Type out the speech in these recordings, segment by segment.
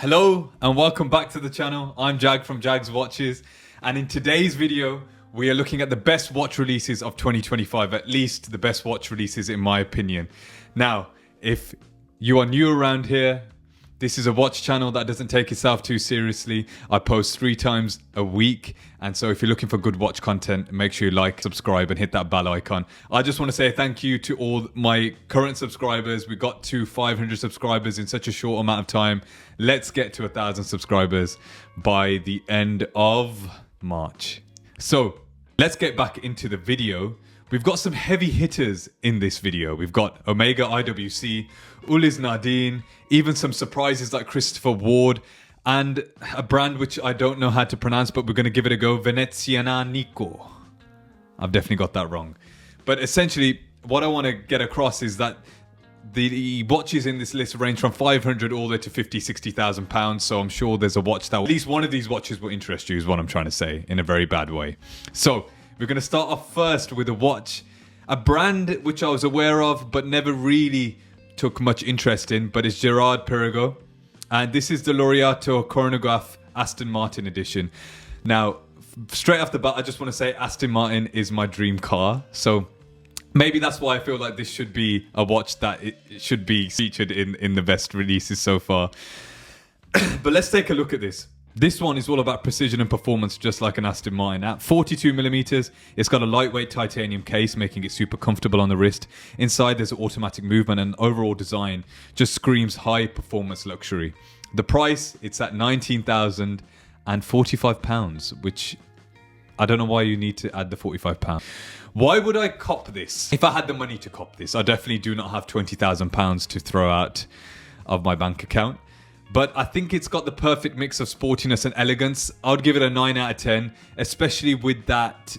Hello and welcome back to the channel. I'm Jag from Jag's Watches, and in today's video we are looking at the best watch releases of 2025, at least the best watch releases in my opinion. Now, if you are new around here, this is a watch channel that doesn't take itself too seriously. I post 3 times a week, and so if you're looking for good watch content, make sure you like, subscribe and hit that bell icon. I just want to say thank you to all my current subscribers. We got to 500 subscribers in such a short amount of time. Let's get to 1,000 subscribers by the end of March. So let's get back into the video. We've got some heavy hitters in this video. We've got Omega IWC, Ulysse Nardin, even some surprises like Christopher Ward, and a brand which I don't know how to pronounce, but we're going to give it a go, Venezianico. I've definitely got that wrong. But essentially, what I want to get across is that the watches in this list range from 500 all the way to 50,000-60,000 pounds. So I'm sure there's a watch that at least one of these watches will interest you, is what I'm trying to say, in a very bad way. So we're going to start off first with a watch, a brand which I was aware of but never really took much interest in, but it's Girard-Perregaux, and this is the Laureato Chronograph Aston Martin edition. Now, straight off the bat, I just want to say Aston Martin is my dream car, so maybe that's why I feel like this should be a watch that it should be featured in the best releases so far. But let's take a look at this. This one is all about precision and performance, just like an Aston Martin. At 42mm, it's got a lightweight titanium case, making it super comfortable on the wrist. Inside, there's automatic movement, and overall design just screams high performance luxury. The price, it's at £19,045, which I don't know why you need to add the £45. Why would I cop this? If I had the money to cop this, I definitely do not have £20,000 to throw out of my bank account. But I think it's got the perfect mix of sportiness and elegance. I would give it a 9 out of 10, especially with that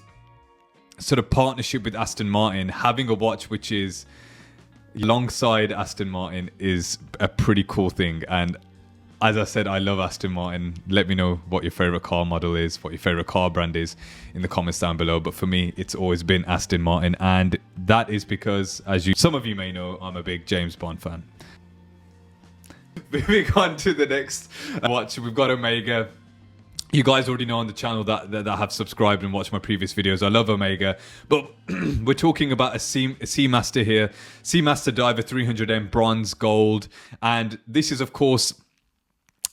sort of partnership with Aston Martin. Having a watch which is alongside Aston Martin is a pretty cool thing. And as I said, I love Aston Martin. Let me know what your favorite car model is, what your favorite car brand is in the comments down below. But for me, it's always been Aston Martin. And that is because, as some of you may know, I'm a big James Bond fan. Moving on to the next watch, we've got Omega. You guys already know on the channel that have subscribed and watched my previous videos, I love Omega. But we're talking about a Seamaster here. Seamaster Diver 300M bronze gold. And this is, of course,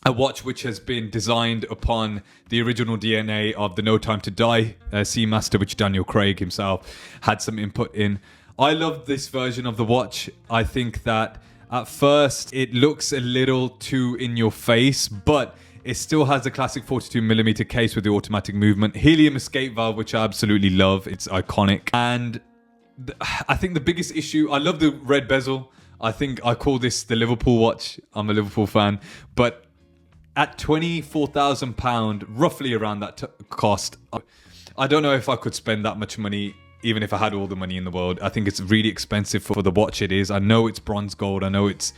a watch which has been designed upon the original DNA of the No Time to Die Seamaster, which Daniel Craig himself had some input in. I love this version of the watch. I think that at first, it looks a little too in your face, but it still has the classic 42mm case with the automatic movement. Helium escape valve, which I absolutely love. It's iconic. And I think the biggest issue, I love the red bezel. I think I call this the Liverpool watch. I'm a Liverpool fan. But at £24,000, roughly around that cost, I don't know if I could spend that much money even if I had all the money in the world. I think it's really expensive for the watch it is. I know it's bronze gold. I know it's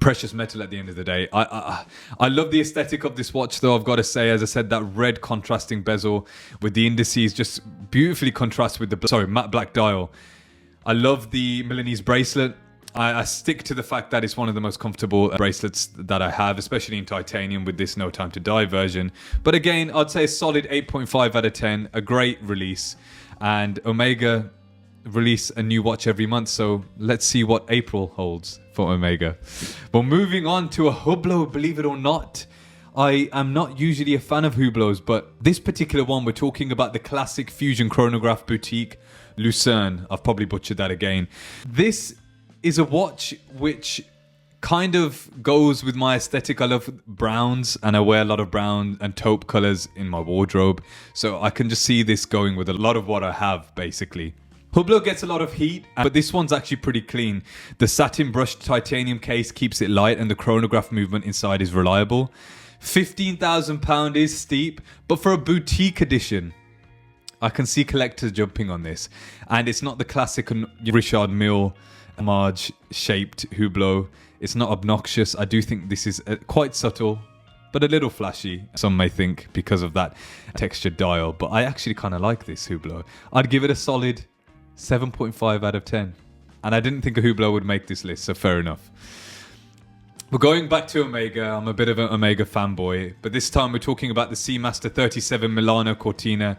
precious metal at the end of the day. I love the aesthetic of this watch, though, I've got to say. As I said, that red contrasting bezel with the indices just beautifully contrasts with the matte black dial. I love the Milanese bracelet. I stick to the fact that it's one of the most comfortable bracelets that I have, especially in titanium with this No Time to Die version. But again, I'd say a solid 8.5 out of 10, a great release. And Omega release a new watch every month, so let's see what April holds for Omega. Well, moving on to a Hublot, believe it or not. I am not usually a fan of Hublots, but this particular one, we're talking about the classic fusion chronograph boutique, Lucerne. I've probably butchered that again. This is a watch which kind of goes with my aesthetic. I love browns, and I wear a lot of brown and taupe colors in my wardrobe, so I can just see this going with a lot of what I have, basically. Hublot gets a lot of heat, but this one's actually pretty clean. The satin brushed titanium case keeps it light, and the chronograph movement inside is reliable. £15,000 is steep, but for a boutique edition, I can see collectors jumping on this. And it's not the classic Richard Mille homage shaped Hublot. It's not obnoxious. I do think this is quite subtle, but a little flashy, some may think, because of that textured dial. But I actually kind of like this Hublot. I'd give it a solid 7.5 out of 10. And I didn't think a Hublot would make this list, so fair enough. We're going back to Omega. I'm a bit of an Omega fanboy, but this time we're talking about the Seamaster 37 Milano Cortina.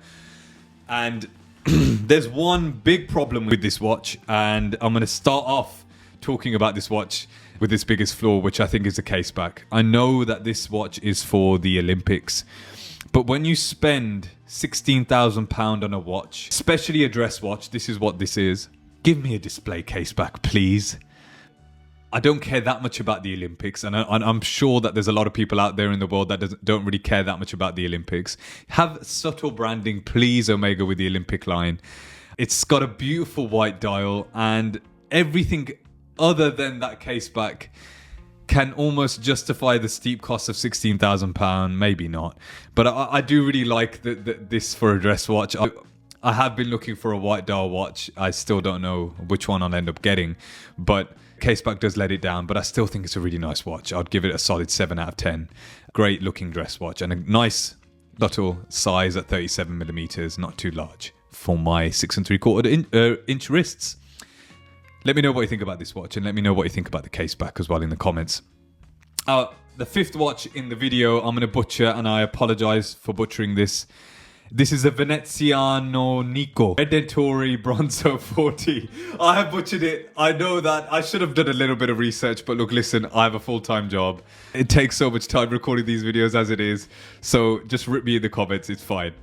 And there's one big problem with this watch, and I'm going to start off talking about this watch with its biggest flaw, which I think is the case back. I know that this watch is for the Olympics, but when you spend £16,000 on a watch, especially a dress watch, this is what this is. Give me a display case back, please. I don't care that much about the Olympics, and I'm sure that there's a lot of people out there in the world that don't really care that much about the Olympics. Have subtle branding, please, Omega, with the Olympic line. It's got a beautiful white dial, and everything other than that case back can almost justify the steep cost of £16,000. Maybe not, but I do really like this for a dress watch. I have been looking for a white dial watch. I still don't know which one I'll end up getting, but caseback does let it down, but I still think it's a really nice watch. I'd give it a solid 7 out of 10. Great looking dress watch, and a nice little size at 37mm, not too large for my 6 3/4 inch wrists. Let me know what you think about this watch, and let me know what you think about the caseback as well in the comments. The fifth watch in the video I'm going to butcher, and I apologize for butchering this. This is a Venezianico Redentore Bronzo 40. I have butchered it. I know that. I should have done a little bit of research, but look, listen, I have a full-time job. It takes so much time recording these videos as it is, so just rip me in the comments. It's fine.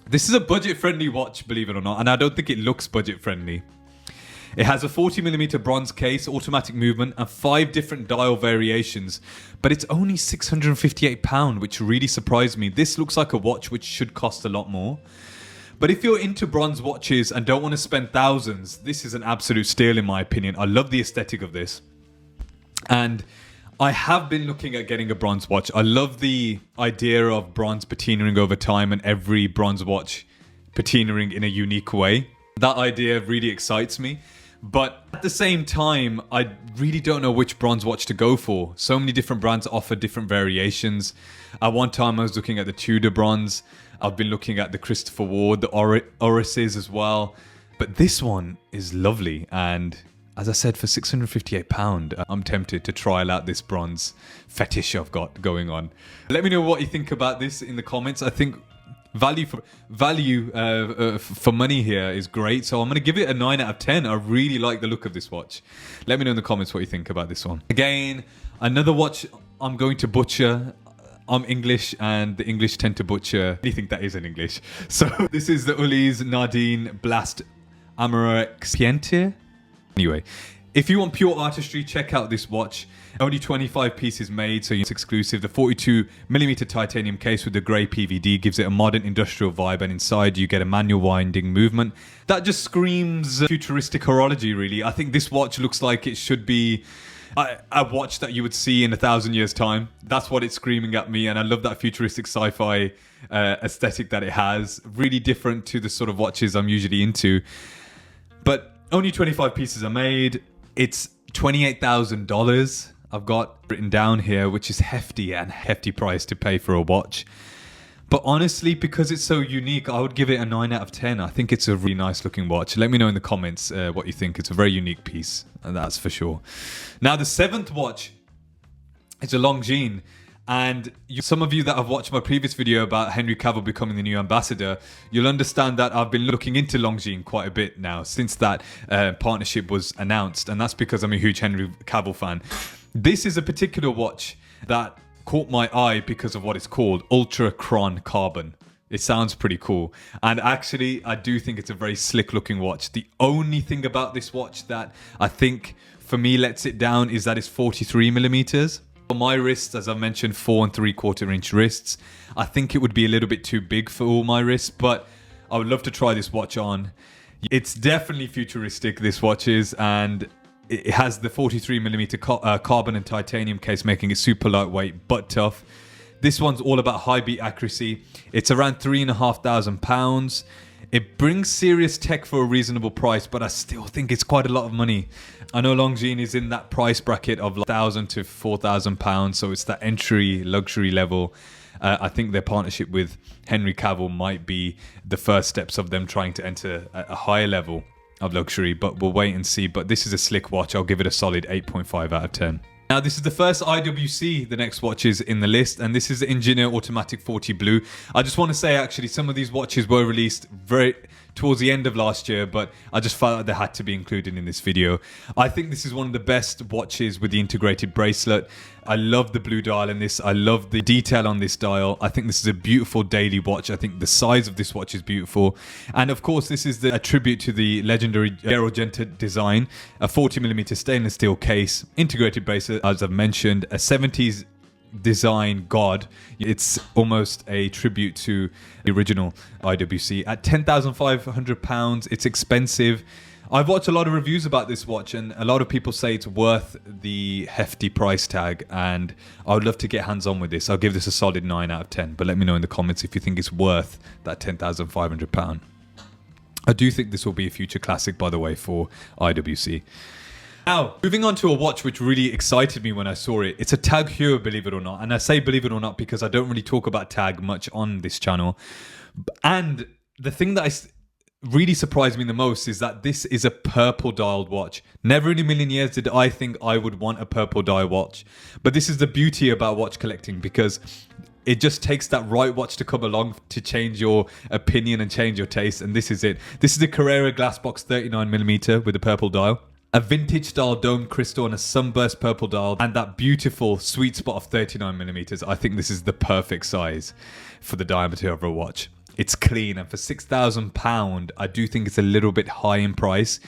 This is a budget-friendly watch, believe it or not, and I don't think it looks budget-friendly. It has a 40mm bronze case, automatic movement, and 5 different dial variations. But it's only £658, which really surprised me. This looks like a watch which should cost a lot more. But if you're into bronze watches and don't want to spend thousands, this is an absolute steal in my opinion. I love the aesthetic of this. And I have been looking at getting a bronze watch. I love the idea of bronze patinaing over time and every bronze watch patinaing in a unique way. That idea really excites me. But at the same time, I really don't know which bronze watch to go for. So many different brands offer different variations. At one time, I was looking at the Tudor bronze. I've been looking at the Christopher Ward, the Ulysses as well. But this one is lovely. And as I said, for £658, I'm tempted to trial out this bronze fetish I've got going on. Let me know what you think about this in the comments. I think value for money here is great, so I'm going to give it a 9 out of 10. I really like the look of this watch. Let me know in the comments what you think about this one. Again, another watch I'm going to butcher. I'm English, and the English tend to butcher anything that isn't English. So this is the Ulysse Nardin Blast Amourex Peintre. Anyway, if you want pure artistry, check out this watch. Only 25 pieces made, so it's exclusive. The 42mm titanium case with the grey PVD gives it a modern industrial vibe, and inside you get a manual winding movement. That just screams futuristic horology, really. I think this watch looks like it should be a watch that you would see in 1,000 years' time. That's what it's screaming at me, and I love that futuristic sci-fi aesthetic that it has. Really different to the sort of watches I'm usually into. But only 25 pieces are made. It's $28,000. I've got written down here, which is hefty price to pay for a watch. But honestly, because it's so unique, I would give it a 9 out of 10. I think it's a really nice looking watch. Let me know in the comments what you think. It's a very unique piece, and that's for sure. Now, the 7th watch is a Longines. And some of you that have watched my previous video about Henry Cavill becoming the new ambassador, you'll understand that I've been looking into Longines quite a bit now since that partnership was announced. And that's because I'm a huge Henry Cavill fan. This is a particular watch that caught my eye because of what it's called, Ultra-Chron carbon. It sounds pretty cool. And actually, I do think it's a very slick looking watch. The only thing about this watch that I think for me lets it down is that it's 43mm. For my wrists, as I mentioned, 4 3/4 inch wrists. I think it would be a little bit too big for all my wrists, but I would love to try this watch on. It's definitely futuristic, this watch is, and it has the 43mm carbon and titanium case, making it super lightweight but tough. This one's all about high beat accuracy. It's around £3,500. It brings serious tech for a reasonable price, but I still think it's quite a lot of money. I know Longines is in that price bracket of £1,000 to £4,000, so it's that entry luxury level. I think their partnership with Henry Cavill might be the first steps of them trying to enter a higher level of luxury, but we'll wait and see. But this is a slick watch. I'll give it a solid 8.5 out of 10. Now, this is the first IWC, the next watches in the list, and this is the Ingenieur Automatic 40 Blue. I just want to say, actually, some of these watches were released towards the end of last year, but I just felt like they had to be included in this video. I think this is one of the best watches with the integrated bracelet. I love the blue dial in this. I love the detail on this dial. I think this is a beautiful daily watch. I think the size of this watch is beautiful. And of course, this is a tribute to the legendary Girard-Perregaux design, a 40mm stainless steel case, integrated bracelet, as I've mentioned, a 70s design god. It's almost a tribute to the original IWC. At £10,500, it's expensive. I've watched a lot of reviews about this watch, and a lot of people say it's worth the hefty price tag, and I would love to get hands on with this. I'll give this a solid 9 out of 10, but let me know in the comments if you think it's worth that £10,500. I do think this will be a future classic, by the way, for IWC. Now, moving on to a watch which really excited me when I saw it. It's a Tag Heuer, believe it or not. And I say believe it or not because I don't really talk about Tag much on this channel. And the thing that really surprised me the most is that this is a purple dialed watch. Never in a million years did I think I would want a purple dial watch. But this is the beauty about watch collecting, because it just takes that right watch to come along to change your opinion and change your taste. And this is it. This is the Carrera Glassbox 39mm with a purple dial. A vintage style dome crystal and a sunburst purple dial, and that beautiful sweet spot of 39mm. I think this is the perfect size for the diameter of a watch. It's clean, and for £6,000, I do think it's a little bit high in price.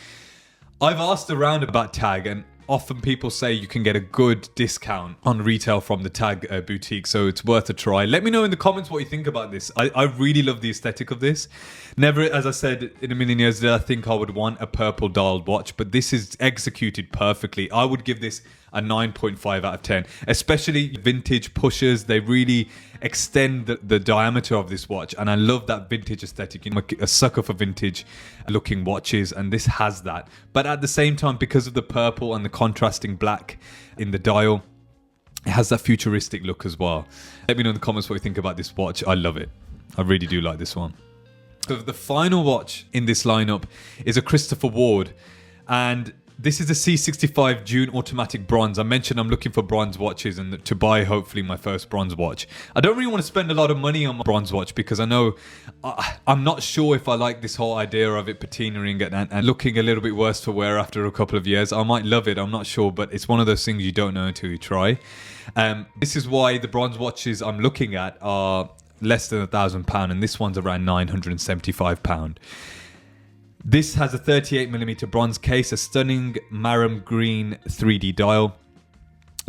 I've asked around about Tag, and often people say you can get a good discount on retail from the Tag boutique, so it's worth a try. Let me know in the comments what you think about this. I really love the aesthetic of this. Never, as I said, in a million years did I think I would want a purple dialed watch, but this is executed perfectly. I would give this a 9.5 out of 10, especially vintage pushers. They really extend the diameter of this watch, and I love that vintage aesthetic. I'm a sucker for vintage looking watches, and this has that. But at the same time, because of the purple and the contrasting black in the dial, it has that futuristic look as well. Let me know in the comments what you think about this watch. I love it. I really do like this one. So the final watch in this lineup is a Christopher Ward, and this is a C65 Dune automatic bronze. I mentioned I'm looking for bronze watches and to buy hopefully my first bronze watch. I don't really want to spend a lot of money on my bronze watch because I know I'm not sure if I like this whole idea of it patinaing and looking a little bit worse for wear after a couple of years. I might love it, I'm not sure, but it's one of those things you don't know until you try. This is why the bronze watches I'm looking at are less than £1,000, and this one's around £975. This has a 38mm bronze case, a stunning marum green 3D dial.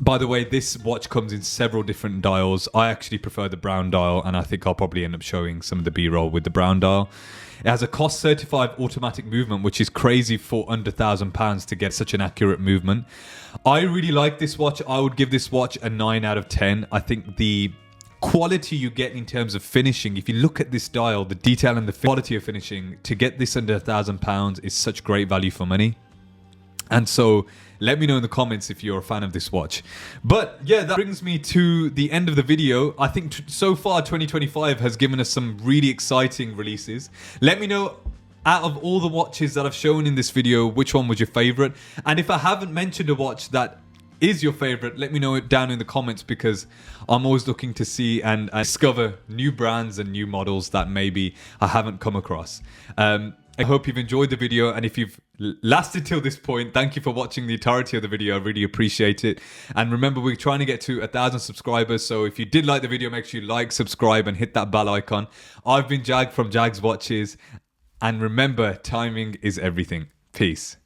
By the way, this watch comes in several different dials. I actually prefer the brown dial, and I think I'll probably end up showing some of the B-roll with the brown dial. It has a COS certified automatic movement, which is crazy for under £1,000 to get such an accurate movement. I really like this watch. I would give this watch a 9 out of 10. I think the quality you get in terms of finishing, if you look at this dial, the detail and the quality of finishing, to get this under £1,000 is such great value for money. And so let me know in the comments if you're a fan of this watch. But yeah, that brings me to the end of the video. I think so far 2025 has given us some really exciting releases. Let me know, out of all the watches that I've shown in this video, which one was your favorite? And if I haven't mentioned a watch that is your favorite, let me know it down in the comments, because I'm always looking to see and discover new brands and new models that maybe I haven't come across. I hope you've enjoyed the video, and if you've lasted till this point, thank you for watching the entirety of the video. I really appreciate it. And remember, we're trying to get to 1,000 subscribers, so if you did like the video, make sure you like, subscribe, and hit that bell icon. I've been Jag from Jags Watches, and remember, timing is everything. Peace.